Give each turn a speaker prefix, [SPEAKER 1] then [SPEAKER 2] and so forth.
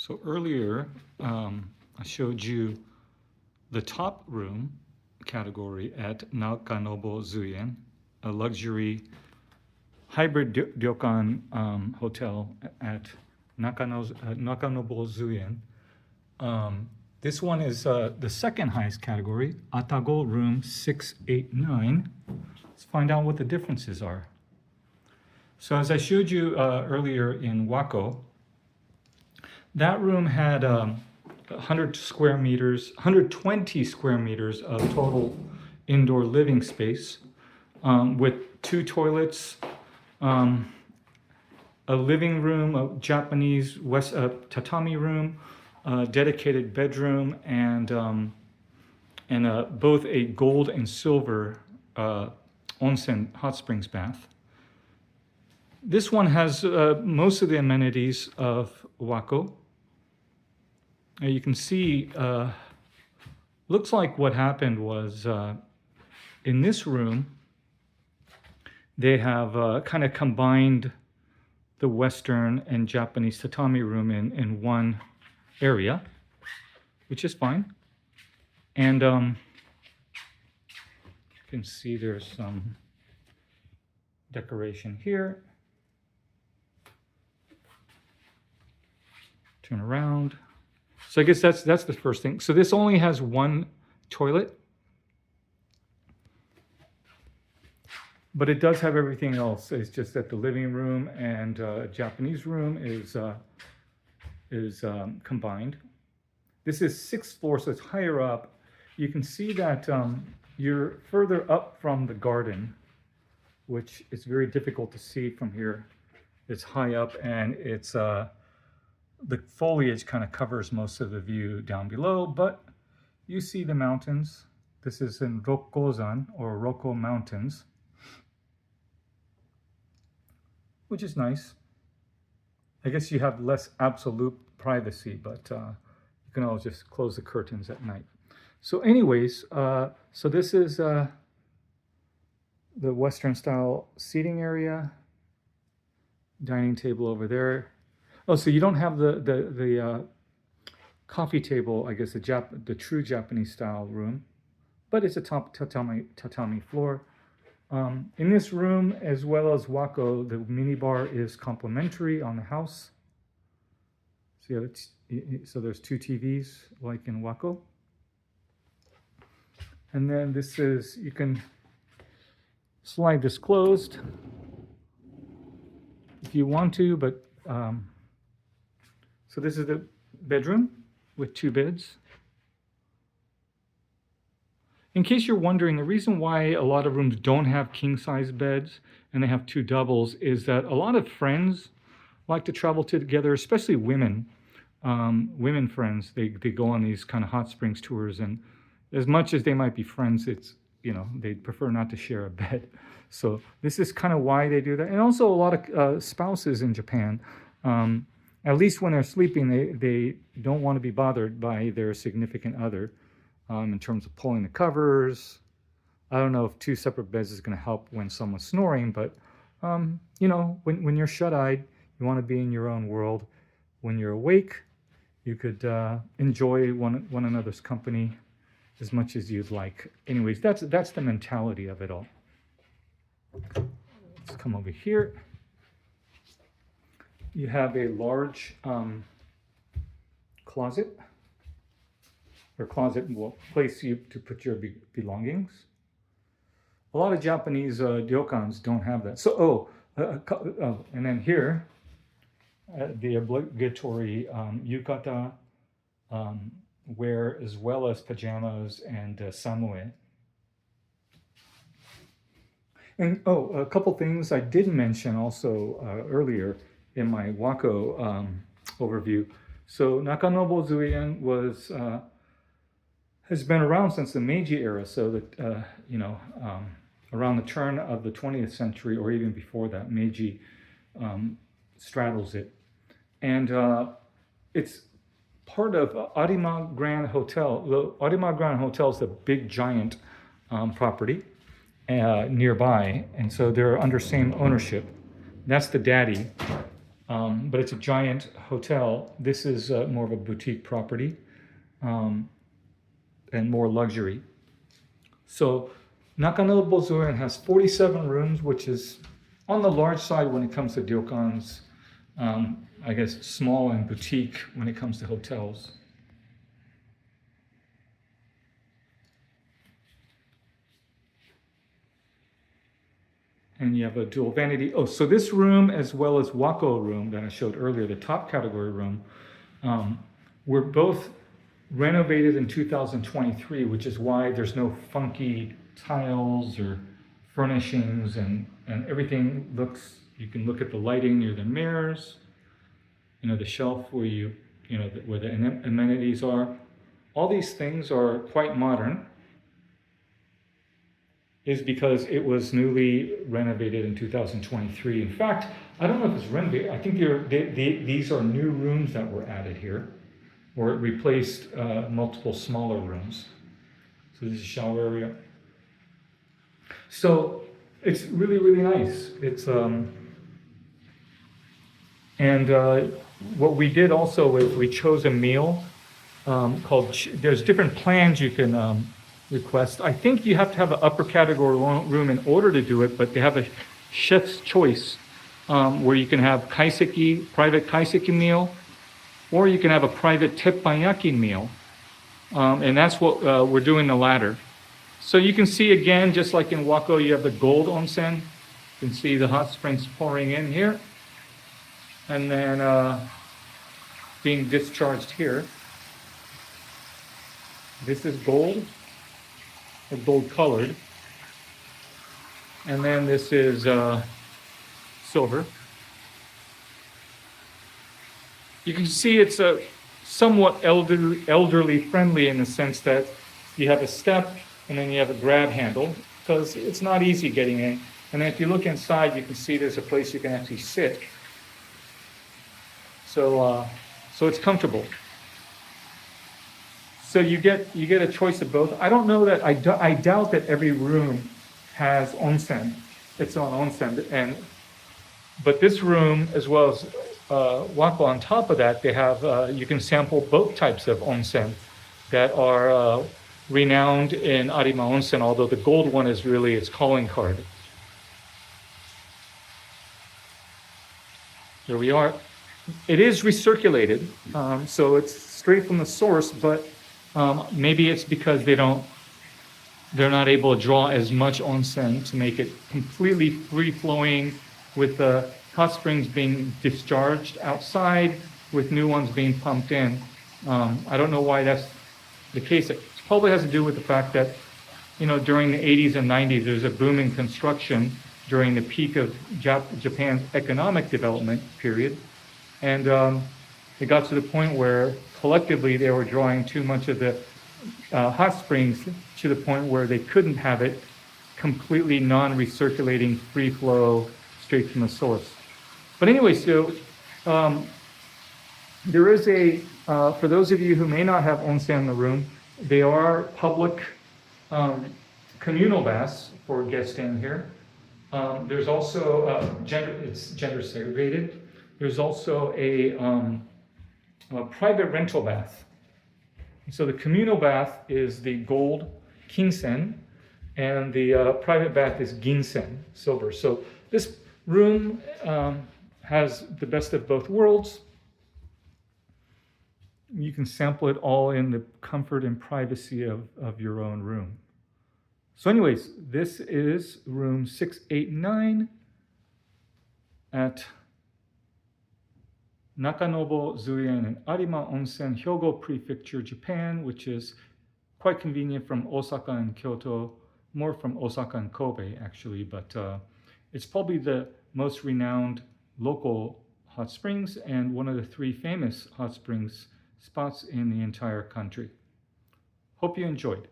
[SPEAKER 1] So earlier, I showed you the top room category at Nakanobo Zuien, a luxury hybrid ryokan hotel at Nakanobo Zuien. This one is the second highest category, Atago room 689. Let's find out what the differences are. So as I showed you earlier in Wako, that room had 100 square meters, 120 square meters of total indoor living space, with 2 toilets, a living room, a Japanese tatami room, a dedicated bedroom, and both a gold and silver onsen hot springs bath. This one has most of the amenities of Wako. You can see, looks like what happened was in this room, they have kind of combined the Western and Japanese tatami room in one area, which is fine. And you can see there's some decoration here. Turn around. So I guess that's the first thing. So this only has one toilet, but it does have everything else. It's just that the living room and Japanese room is combined. This is 6th floor, so it's higher up. You can see that you're further up from the garden, which is very difficult to see from here. It's high up, and it's the foliage kind of covers most of the view down below, but you see the mountains. This is in Ryokan or Roko Mountains, which is nice. I guess you have less absolute privacy, but you can always just close the curtains at night. So anyways, so this is the Western style seating area, dining table over there. Oh, so you don't have the coffee table, I guess the true Japanese style room, but it's a top tatami floor. In this room, as well as Wako, the minibar is complimentary on the house. So there's 2 TVs like in Wako. And then this is, you can slide this closed if you want to, but so this is the bedroom with 2 beds. In case you're wondering, the reason why a lot of rooms don't have king-size beds and they have 2 doubles is that a lot of friends like to travel together, especially women. Women friends, they go on these kind of hot springs tours, and as much as they might be friends, it's, they prefer not to share a bed. So this is kind of why they do that. And also a lot of spouses in Japan, at least when they're sleeping, they don't want to be bothered by their significant other in terms of pulling the covers. I don't know if 2 separate beds is going to help when someone's snoring, but when you're shut-eyed, you want to be in your own world. When you're awake, you could enjoy one another's company as much as you'd like. Anyways, that's the mentality of it all. Let's come over here. You have a large closet, or closet will place you to put your belongings. A lot of Japanese ryokans don't have that. So, and then here, the obligatory yukata wear, as well as pajamas and samue. And a couple things I did mention also earlier in my Wako overview. So Nakanobo Zuien has been around since the Meiji era, so that around the turn of the 20th century, or even before that, Meiji straddles it, and it's part of Arima Grand Hotel. The Arima Grand Hotel is the big giant property nearby, and so they're under same ownership. That's the daddy. but it's a giant hotel. This is more of a boutique property and more luxury. So Nakanobo Zuien has 47 rooms, which is on the large side when it comes to ryokans. I guess small and boutique when it comes to hotels. And you have a dual vanity. Oh, so this room, as well as Wako room that I showed earlier, the top category room, were both renovated in 2023, which is why there's no funky tiles or furnishings, and everything looks, you can look at the lighting near the mirrors, the shelf where where the amenities are. All these things are quite modern, is because it was newly renovated in 2023. In fact, I don't know if it's renovated. I think these are new rooms that were added here, or it replaced multiple smaller rooms. So this is a shower area. So it's really, really nice. It's what we did also is we chose a meal called. There's different plans you can request. I think you have to have an upper category room in order to do it, but they have a chef's choice where you can have kaiseki, private kaiseki meal, or you can have a private teppanyaki meal, and that's what we're doing, the latter. So you can see again, just like in Wako, you have the gold onsen. You can see the hot springs pouring in here, and then being discharged here. This is gold, or gold colored, and then this is silver. You can see it's a somewhat elderly friendly in the sense that you have a step and then you have a grab handle, because it's not easy getting in. And then if you look inside, you can see there's a place you can actually sit. So it's comfortable. So you get a choice of both. I don't know that, I doubt that every room has onsen, its own onsen, but this room, as well as Wako, on top of that, they have, you can sample both types of onsen that are renowned in Arima Onsen, although the gold one is really its calling card. Here we are. It is recirculated, so it's straight from the source, but maybe it's because they're not able to draw as much onsen to make it completely free-flowing, with the hot springs being discharged outside, with new ones being pumped in. I don't know why that's the case. It probably has to do with the fact that, during the 80s and 90s, there's a booming construction during the peak of Japan's economic development period. And it got to the point where collectively they were drawing too much of the hot springs, to the point where they couldn't have it completely non-recirculating, free flow, straight from the source. But anyway, so there is for those of you who may not have onsen in the room, they are public communal baths for guests staying here. There's also it's gender segregated. There's also a private rental bath. So the communal bath is the gold Kinsen, and the private bath is Ginsen, silver. So this room has the best of both worlds. You can sample it all in the comfort and privacy of your own room. So anyways, this is room 689 at Nakanobo Zuien in Arima Onsen, Hyogo Prefecture, Japan, which is quite convenient from Osaka and Kyoto, more from Osaka and Kobe actually, but it's probably the most renowned local hot springs and one of the 3 famous hot springs spots in the entire country. Hope you enjoyed.